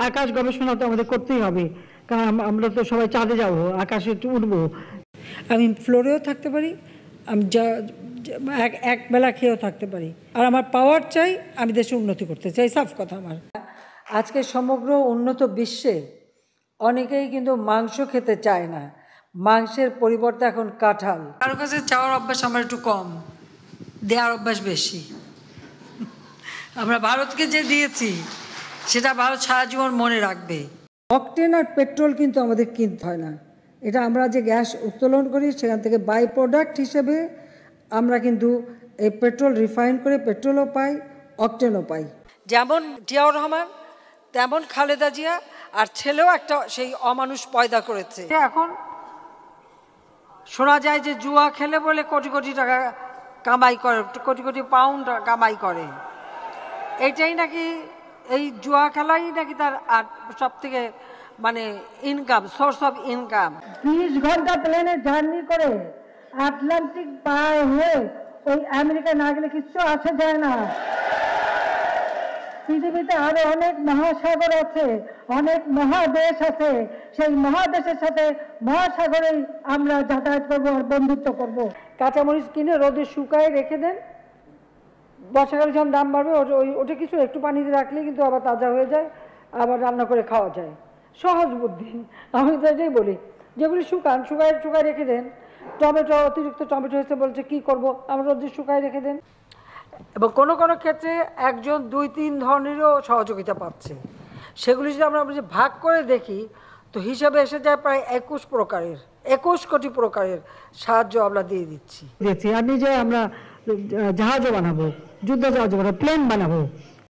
আকাশ গবেষণা তো আমাদের করতেই হবে, কারণ আমরা তো সবাই চাঁদে যাব, আকাশে উঠবো। আমি ফ্লোরেও থাকতে পারি, আমি এক বেলা খেয়েও থাকতে পারি, আর আমার পাওয়ার চাই, আমি দেশে উন্নতি করতে চাই, সাফ কথা আমার। আজকে সমগ্র উন্নত বিশ্বে অনেকেই কিন্তু মাংস খেতে চায় না, মাংসের পরিবর্তে এখন কাঁঠাল। কারো কাছে চাওয়ার অভ্যাস আমার একটু কম, দেওয়ার অভ্যাস বেশি। আমরা ভারতকে যে দিয়েছি সেটা ভারত সারা জীবন মনে রাখবে। অকটেন আর পেট্রোল কিন্তু আমাদের কিনতে হয় না, এটা আমরা যে গ্যাস উত্তোলন করি সেখান থেকে বাই প্রোডাক্ট হিসেবে আমরা কিন্তু এই পেট্রোল রিফাইন করে পেট্রোলও পাই, অকটেনও পাই। যেমন জিয়াউর রহমান তেমন খালেদা জিয়া, আর ছেলেও একটা সেই অমানুষ পয়দা করেছে। এখন শোনা যায় যে জুয়া খেলে বলে কোটি কোটি টাকা কামাই করে, কোটি কোটি পাউন্ড কামাই করে। এইটাই নাকি, এই জুয়া খেলাই নাকি তার সব থেকে মানে ইনকাম, সোর্স অফ ইনকাম। 20 ঘন্টা প্লেনে জার্নি করে আটলান্টিক পার হয়ে ওই আমেরিকা না গেলে কিচ্ছু আসা যায় না। পৃথিবীতে আরো অনেক মহাসাগর আছে, অনেক মহাদেশ আছে, সেই মহাদেশের সাথে মহাসাগরেই আমরা যাতায়াত করবো আর বন্ধুত্ব করব। কাঁচামরিচ কিনে রোদে শুকায় রেখে দেন, বর্ষাকালে যখন দাম বাড়বে ওটা কিছু একটু পানিতে রাখলে কিন্তু আবার তাজা হয়ে যায়, আবার রান্না করে খাওয়া যায়। সহজ বুদ্ধি, আমি তো এটাই বলি, যেগুলি শুকায় রেখে দেন। টমেটো, অতিরিক্ত টমেটো হয়েছে বলছে কি করব, আমরা রোদে শুকায় রেখে দেন। এবং কোনো কোনো ক্ষেত্রে একজন 2-3 ধরনেরও সহযোগিতা পাচ্ছে, সেগুলি যদি আমরা ভাগ করে দেখি তো হিসাবে এসে যায় প্রায় 21 কোটি প্রকারের সাহায্য আমরা দিয়ে দিচ্ছি। আর নিজে আমরা জাহাজও বানাবো, যুদ্ধ জাহাজ বানাবো, প্লেন বানাবো।